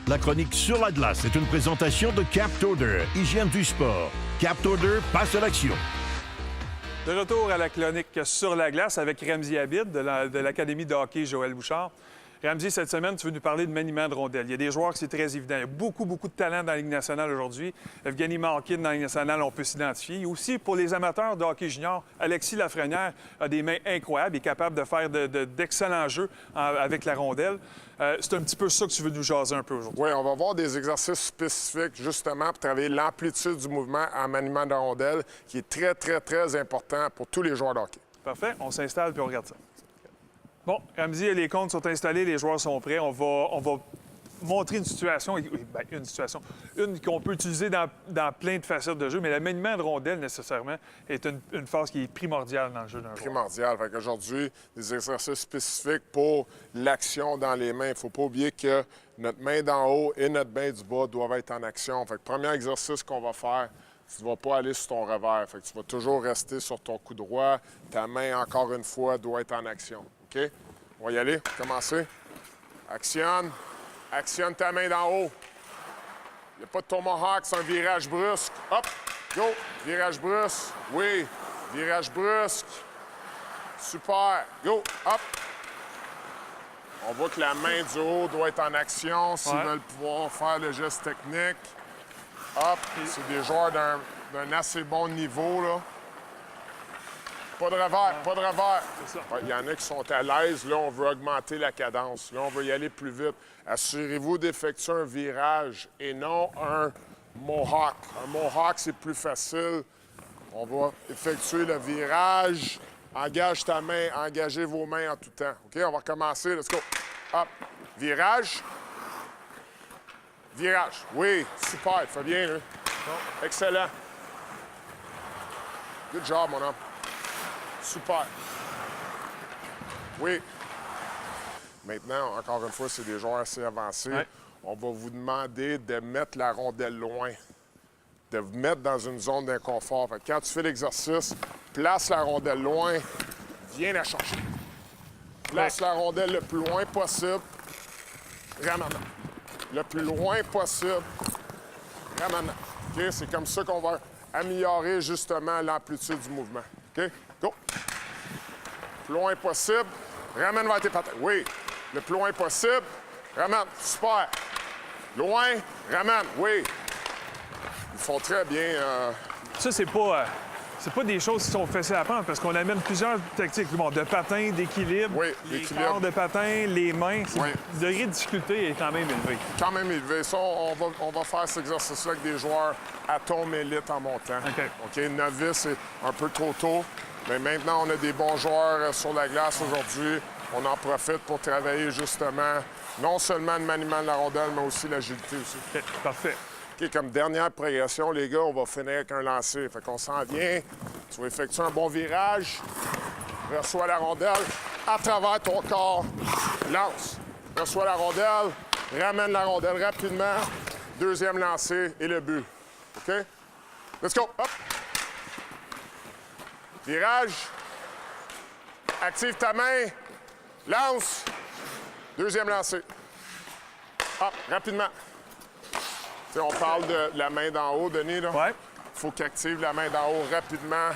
La chronique Sur la glace est une présentation de Captoder, hygiène du sport. Captoder passe à l'action. De retour à la chronique Sur la glace avec Ramzi Abid de l'Académie de hockey Joël Bouchard. Ramzi, cette semaine, tu veux nous parler de maniement de rondelles. Il y a des joueurs que c'est très évident. Il y a beaucoup de talent dans la Ligue nationale aujourd'hui. Evgeny Malkin dans la Ligue nationale, on peut s'identifier. Aussi, pour les amateurs de hockey junior, Alexis Lafrenière a des mains incroyables. Il est capable de faire d'excellents jeux avec la rondelle. C'est un petit peu ça que tu veux nous jaser un peu aujourd'hui. Oui, on va voir des exercices spécifiques, justement, pour travailler l'amplitude du mouvement en maniement de rondelle, qui est très important pour tous les joueurs de hockey. Parfait. On s'installe puis on regarde ça. Bon, Ramzi, les comptes sont installés, les joueurs sont prêts. On va montrer une qu'on peut utiliser dans plein de facettes de jeu, mais le maniement de rondelle, nécessairement, est une phase qui est primordiale dans le jeu d'un joueur. Primordial. Fait qu'aujourd'hui, des exercices spécifiques pour l'action dans les mains. Il ne faut pas oublier que notre main d'en haut et notre main du bas doivent être en action. Fait que premier exercice qu'on va faire, tu ne vas pas aller sur ton revers. Fait que tu vas toujours rester sur ton coup droit. Ta main, encore une fois, doit être en action. OK? On va y aller. Commencer. Actionne. Actionne ta main d'en haut. Il n'y a pas de tomahawk, c'est un virage brusque. Hop! Go! Virage brusque. Oui. Virage brusque. Super. Go! Hop! On voit que la main du haut doit être en action s'ils veulent pouvoir faire le geste technique. Hop! C'est des joueurs d'un assez bon niveau, là. Pas de revers, pas de revers. Il y en a qui sont à l'aise. Là, on veut augmenter la cadence. Là, on veut y aller plus vite. Assurez-vous d'effectuer un virage et non un mohawk. Un mohawk, c'est plus facile. On va effectuer le virage. Engage ta main, engagez vos mains en tout temps. OK, on va recommencer. Let's go. Hop. Virage. Virage. Oui, super. Fais bien, là. Excellent. Good job, mon homme. Super. Oui. Maintenant, encore une fois, c'est des joueurs assez avancés. Ouais. On va vous demander de mettre la rondelle loin, de vous mettre dans une zone d'inconfort. Quand tu fais l'exercice, place la rondelle loin, viens la chercher. Place la rondelle le plus loin possible. Ramène. Le plus loin possible. Ramène. OK? C'est comme ça qu'on va améliorer justement l'amplitude du mouvement. OK? Go! Plus loin possible. Ramène vers tes patins. Oui. Le plus loin possible. Ramène. Super. Loin. Ramène. Oui. Ils font très bien. Ça, c'est pas des choses qui sont faciles à apprendre parce qu'on amène plusieurs tactiques. Bon, de patins, d'équilibre. Oui, les corps de patins, les mains. Oui. Le degré de difficulté est quand même élevé. Quand même élevé. Ça, on va faire cet exercice-là avec des joueurs atome élite en montant. OK. Novice, c'est un peu trop tôt. Mais maintenant, on a des bons joueurs sur la glace aujourd'hui. On en profite pour travailler justement non seulement le maniement de la rondelle, mais aussi l'agilité aussi. OK, parfait. OK, comme dernière progression, les gars, on va finir avec un lancer. Fait qu'on s'en vient. Tu vas effectuer un bon virage. Reçois la rondelle à travers ton corps. Lance. Reçois la rondelle. Ramène la rondelle rapidement. Deuxième lancer et le but. OK? Let's go. Hop. Virage. Active ta main. Lance. Deuxième lancer. Hop, rapidement. T'sais, on parle de la main d'en haut, Denis, là. Ouais. Il faut qu'il active la main d'en haut rapidement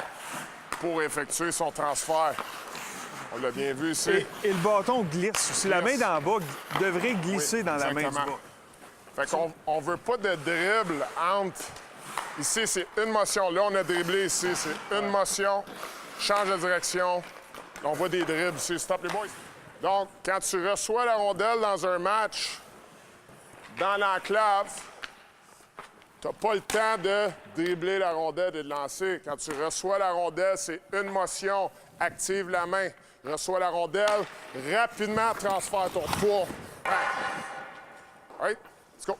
pour effectuer son transfert. On l'a bien vu ici. Et le bâton glisse aussi. La main d'en bas devrait glisser dans la main du bas. Fait qu'on veut pas de dribble entre... Ici, c'est une motion. Là, on a dribblé ici. C'est une motion. Change de direction. On voit des dribbles ici. Stop les boys. Donc, quand tu reçois la rondelle dans un match, dans l'enclave, tu n'as pas le temps de dribbler la rondelle et de lancer. Quand tu reçois la rondelle, c'est une motion. Active la main. Reçois la rondelle. Rapidement, transfère ton poids. All right. Let's go.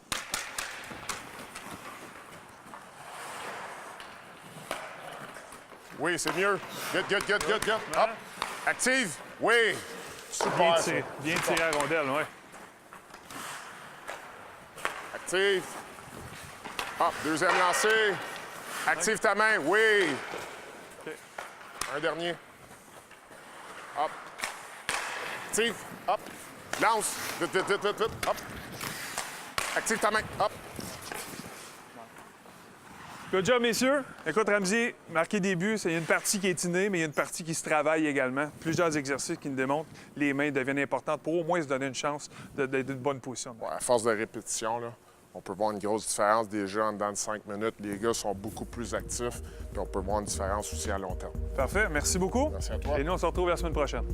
Oui, c'est mieux. Good. Hop. Active. Oui. Super. Bien tiré à la rondelle, oui. Active. Hop, deuxième lancé. Active ta main. Oui. Okay. Un dernier. Hop. Active. Hop. Lance. Vite. Hop. Active ta main. Hop. Good job, messieurs. Écoute, Ramsey, marquer des buts, il y a une partie qui est innée, mais il y a une partie qui se travaille également. Plusieurs exercices qui nous démontrent que les mains deviennent importantes pour au moins se donner une chance d'être d'une bonne position. Ouais, à force de répétition, là, on peut voir une grosse différence. Déjà, en dedans de 5 minutes, les gars sont beaucoup plus actifs. Puis on peut voir une différence aussi à long terme. Parfait. Merci beaucoup. Merci à toi. Et nous, on se retrouve la semaine prochaine.